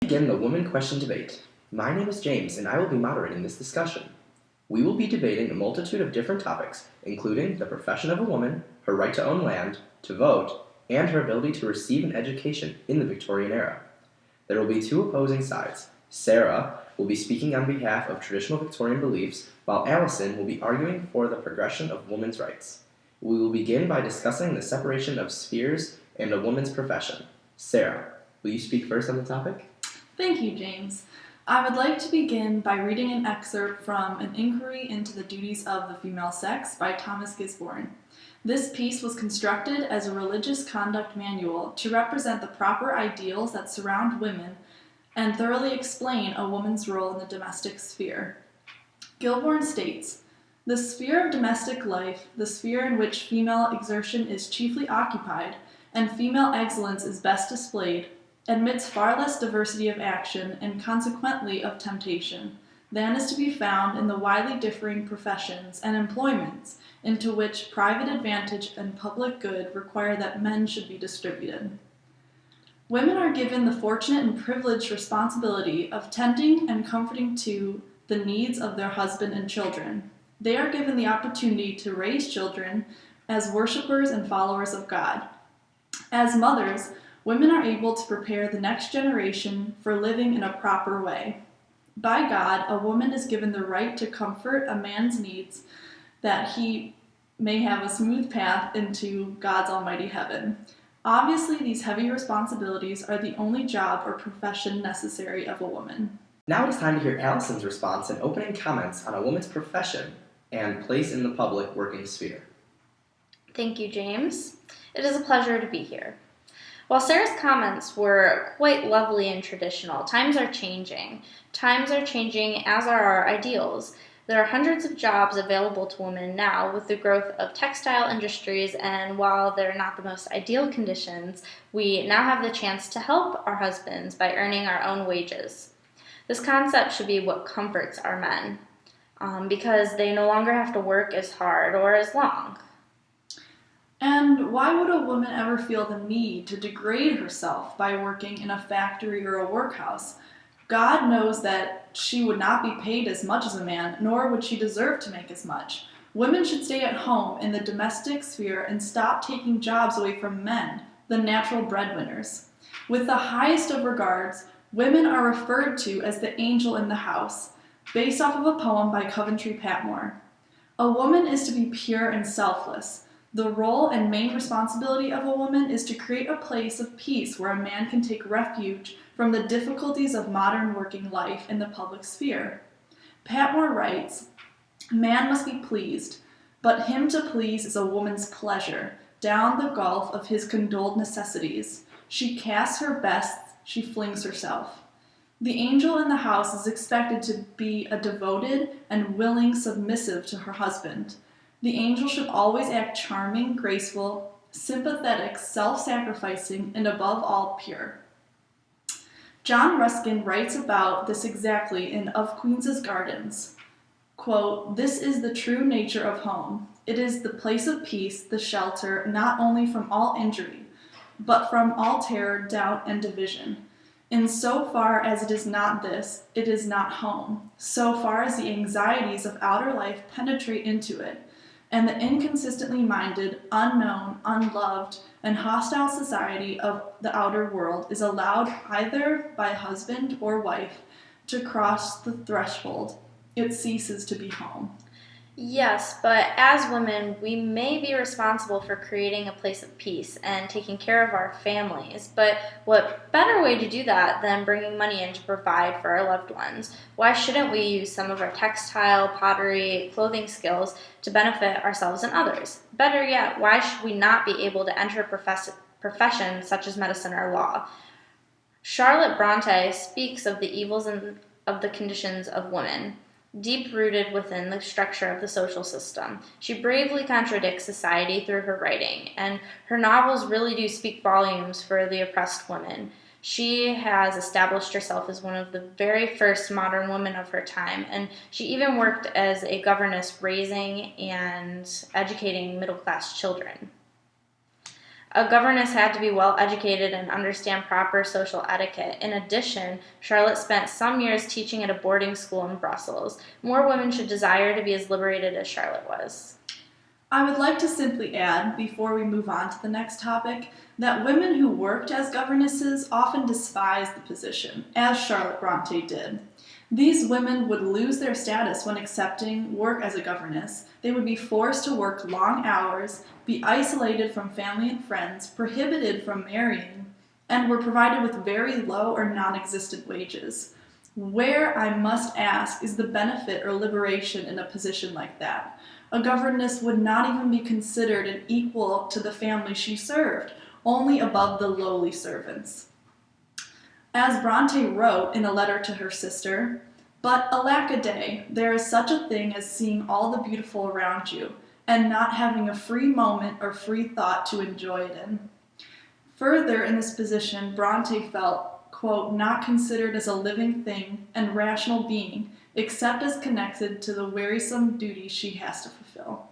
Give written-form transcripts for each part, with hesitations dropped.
begin the Woman Question Debate. My name is James, and I will be moderating this discussion. We will be debating a multitude of different topics, including the profession of a woman, her right to own land, to vote, and her ability to receive an education in the Victorian era. There will be two opposing sides. Sarah will be speaking on behalf of traditional Victorian beliefs, while Allison will be arguing for the progression of women's rights. We will begin by discussing the separation of spheres and a woman's profession. Sarah, will you speak first on the topic? Thank you, James. I would like to begin by reading an excerpt from An Inquiry into the Duties of the Female Sex by Thomas Gisborne. This piece was constructed as a religious conduct manual to represent the proper ideals that surround women and thoroughly explain a woman's role in the domestic sphere. Gisborne states, "The sphere of domestic life, the sphere in which female exertion is chiefly occupied, and female excellence is best displayed, admits far less diversity of action and consequently of temptation than is to be found in the widely differing professions and employments into which private advantage and public good require that men should be distributed. Women are given the fortunate and privileged responsibility of tending and comforting to the needs of their husband and children. They are given the opportunity to raise children as worshipers and followers of God. As mothers, women are able to prepare the next generation for living in a proper way. By God, a woman is given the right to comfort a man's needs that he may have a smooth path into God's almighty heaven. Obviously, these heavy responsibilities are the only job or profession necessary of a woman." Now it is time to hear Allison's response and opening comments on a woman's profession and place in the public working sphere. Thank you, James. It is a pleasure to be here. While Sarah's comments were quite lovely and traditional, times are changing. Times are changing, as are our ideals. There are hundreds of jobs available to women now with the growth of textile industries, and while they're not the most ideal conditions, we now have the chance to help our husbands by earning our own wages. This concept should be what comforts our men, because they no longer have to work as hard or as long. And why would a woman ever feel the need to degrade herself by working in a factory or a workhouse? God knows that she would not be paid as much as a man, nor would she deserve to make as much. Women should stay at home in the domestic sphere and stop taking jobs away from men, the natural breadwinners. With the highest of regards, women are referred to as the angel in the house, based off of a poem by Coventry Patmore. A woman is to be pure and selfless. The role and main responsibility of a woman is to create a place of peace where a man can take refuge from the difficulties of modern working life in the public sphere. Patmore writes, "Man must be pleased, but him to please is a woman's pleasure. Down the gulf of his condoled necessities, she casts her best, she flings herself." The angel in the house is expected to be a devoted and willing submissive to her husband. The angel should always act charming, graceful, sympathetic, self-sacrificing, and above all, pure. John Ruskin writes about this exactly in Of Queen's Gardens. Quote, "This is the true nature of home. It is the place of peace, the shelter, not only from all injury, but from all terror, doubt, and division. In so far as it is not this, it is not home. So far as the anxieties of outer life penetrate into it, and the inconsistently minded, unknown, unloved, and hostile society of the outer world is allowed either by husband or wife to cross the threshold, it ceases to be home." Yes, but as women, we may be responsible for creating a place of peace and taking care of our families, but what better way to do that than bringing money in to provide for our loved ones? Why shouldn't we use some of our textile, pottery, clothing skills to benefit ourselves and others? Better yet, why should we not be able to enter professions such as medicine or law? Charlotte Bronte speaks of the evils of the conditions of women, deep-rooted within the structure of the social system. She bravely contradicts society through her writing, and her novels really do speak volumes for the oppressed women. She has established herself as one of the very first modern women of her time, and she even worked as a governess raising and educating middle-class children. A governess had to be well educated and understand proper social etiquette. In addition, Charlotte spent some years teaching at a boarding school in Brussels. More women should desire to be as liberated as Charlotte was. I would like to simply add, before we move on to the next topic, that women who worked as governesses often despised the position, as Charlotte Bronte did. These women would lose their status when accepting work as a governess. They would be forced to work long hours, be isolated from family and friends, prohibited from marrying, and were provided with very low or non-existent wages. Where, I must ask, is the benefit or liberation in a position like that? A governess would not even be considered an equal to the family she served, only above the lowly servants. As Bronte wrote in a letter to her sister, "But alack a day, there is such a thing as seeing all the beautiful around you, and not having a free moment or free thought to enjoy it in." Further, in this position, Bronte felt, quote, "not considered as a living thing and rational being, except as connected to the wearisome duties she has to fulfill."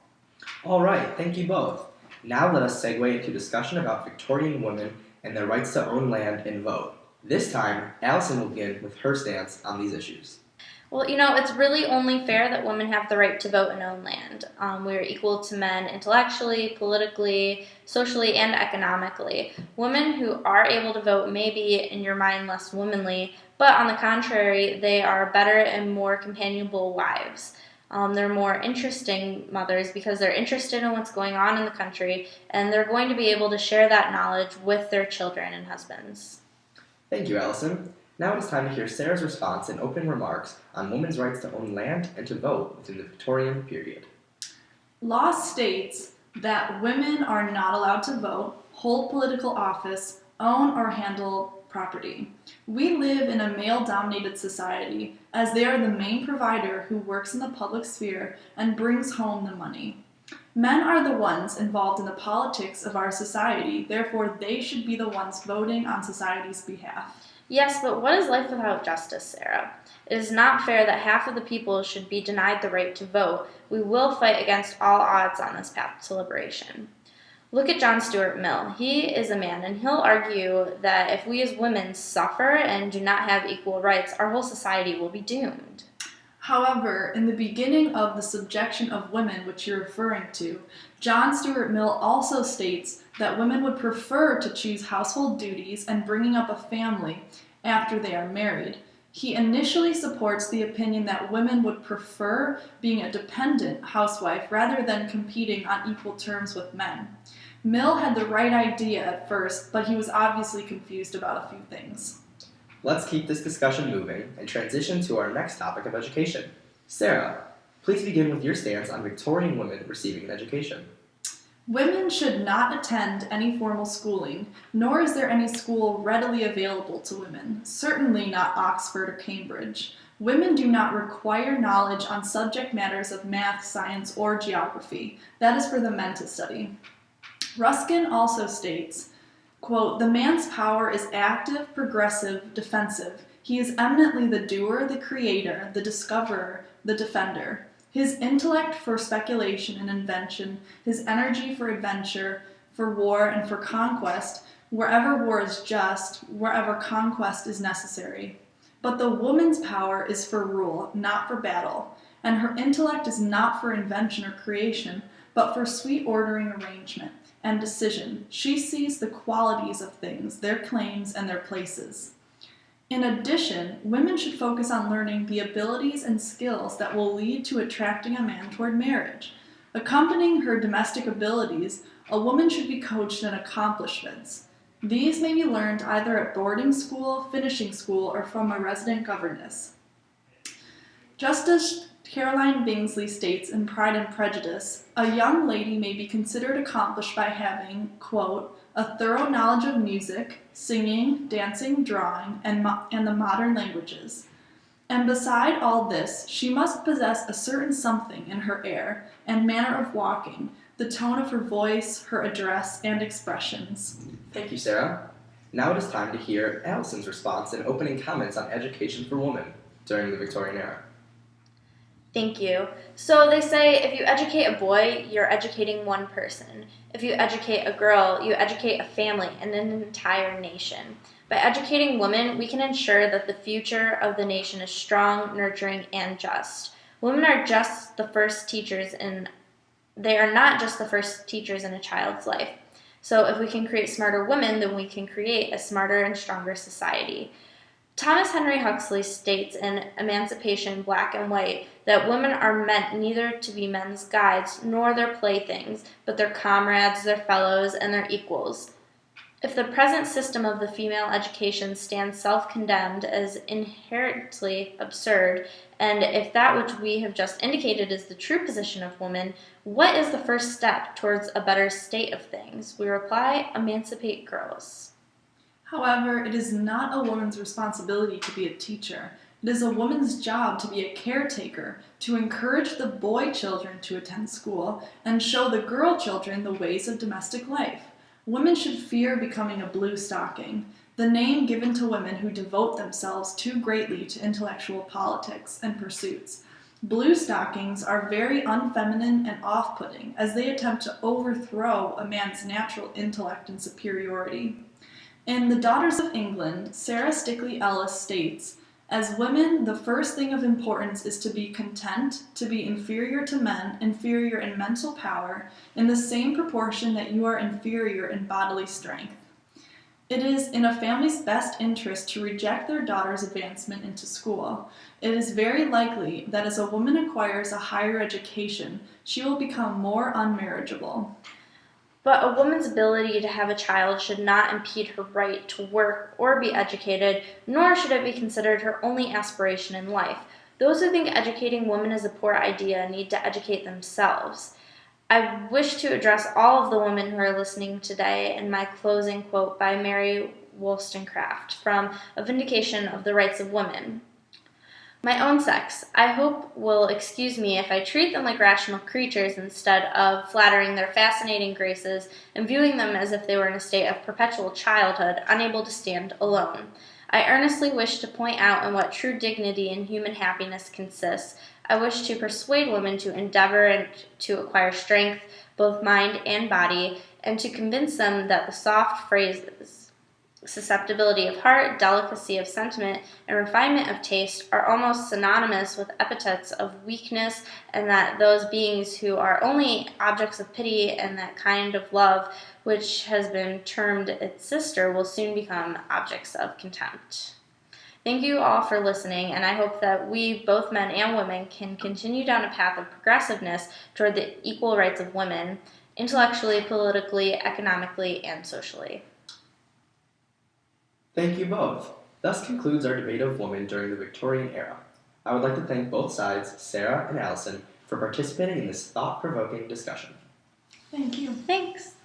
All right, thank you both. Now let us segue into discussion about Victorian women and their rights to own land and vote. This time, Allison will begin with her stance on these issues. Well, it's really only fair that women have the right to vote and own land. We are equal to men intellectually, politically, socially, and economically. Women who are able to vote may be, in your mind, less womanly, but on the contrary, they are better and more companionable wives. They're more interesting mothers because they're interested in what's going on in the country, and they're going to be able to share that knowledge with their children and husbands. Thank you, Allison. Now it is time to hear Sarah's response and opening remarks on women's rights to own land and to vote within the Victorian period. Law states that women are not allowed to vote, hold political office, own or handle property. We live in a male-dominated society, as they are the main provider who works in the public sphere and brings home the money. Men are the ones involved in the politics of our society, therefore they should be the ones voting on society's behalf. Yes, but what is life without justice, Sarah? It is not fair that half of the people should be denied the right to vote. We will fight against all odds on this path to liberation. Look at John Stuart Mill. He is a man, and he'll argue that if we as women suffer and do not have equal rights, our whole society will be doomed. However, in the beginning of The Subjection of Women, which you're referring to, John Stuart Mill also states that women would prefer to choose household duties and bringing up a family after they are married. He initially supports the opinion that women would prefer being a dependent housewife rather than competing on equal terms with men. Mill had the right idea at first, but he was obviously confused about a few things. Let's keep this discussion moving and transition to our next topic of education. Sarah, please begin with your stance on Victorian women receiving an education. Women should not attend any formal schooling, nor is there any school readily available to women, certainly not Oxford or Cambridge. Women do not require knowledge on subject matters of math, science, or geography. That is for the men to study. Ruskin also states, quote, "The man's power is active, progressive, defensive. He is eminently the doer, the creator, the discoverer, the defender. His intellect for speculation and invention, his energy for adventure, for war and for conquest, wherever war is just, wherever conquest is necessary. But the woman's power is for rule, not for battle, and her intellect is not for invention or creation, but for sweet ordering, arrangement, and decision. She sees the qualities of things, their claims, and their places. In addition, women should focus on learning the abilities and skills that will lead to attracting a man toward marriage. Accompanying her domestic abilities, a woman should be coached in accomplishments. These may be learned either at boarding school, finishing school, or from a resident governess. Just as Caroline Bingsley states in Pride and Prejudice, a young lady may be considered accomplished by having, quote, a thorough knowledge of music, singing, dancing, drawing, and the modern languages. And beside all this, she must possess a certain something in her air and manner of walking, the tone of her voice, her address, and expressions." Thank you, Sarah. Now it is time to hear Allison's response and opening comments on education for women during the Victorian era. Thank you. So they say if you educate a boy, you're educating one person. If you educate a girl, you educate a family and an entire nation. By educating women, we can ensure that the future of the nation is strong, nurturing, and just. Women are just the first teachers in they are not just the first teachers in a child's life. So if we can create smarter women, then we can create a smarter and stronger society. Thomas Henry Huxley states in Emancipation, Black and White that women are meant neither to be men's guides nor their playthings, but their comrades, their fellows, and their equals. If the present system of the female education stands self-condemned as inherently absurd, and if that which we have just indicated is the true position of woman, what is the first step towards a better state of things? We reply, emancipate girls. However, it is not a woman's responsibility to be a teacher. It is a woman's job to be a caretaker, to encourage the boy children to attend school, and show the girl children the ways of domestic life. Women should fear becoming a blue stocking, the name given to women who devote themselves too greatly to intellectual politics and pursuits. Blue stockings are very unfeminine and off-putting as they attempt to overthrow a man's natural intellect and superiority. In The Daughters of England, Sarah Stickley Ellis states, "As women, the first thing of importance is to be content to be inferior to men, inferior in mental power, in the same proportion that you are inferior in bodily strength. It is in a family's best interest to reject their daughter's advancement into school. It is very likely that as a woman acquires a higher education, she will become more unmarriageable." But a woman's ability to have a child should not impede her right to work or be educated, nor should it be considered her only aspiration in life. Those who think educating women is a poor idea need to educate themselves. I wish to address all of the women who are listening today in my closing quote by Mary Wollstonecraft from A Vindication of the Rights of Women. My own sex, I hope, will excuse me if I treat them like rational creatures instead of flattering their fascinating graces and viewing them as if they were in a state of perpetual childhood, unable to stand alone. I earnestly wish to point out in what true dignity and human happiness consists. I wish to persuade women to endeavor and to acquire strength, both mind and body, and to convince them that the soft phrases, susceptibility of heart, delicacy of sentiment, and refinement of taste are almost synonymous with epithets of weakness, and that those beings who are only objects of pity and that kind of love which has been termed its sister will soon become objects of contempt. Thank you all for listening, and I hope that we, both men and women, can continue down a path of progressiveness toward the equal rights of women, intellectually, politically, economically, and socially. Thank you both. Thus concludes our debate of women during the Victorian era. I would like to thank both sides, Sarah and Allison, for participating in this thought-provoking discussion. Thank you. Thanks.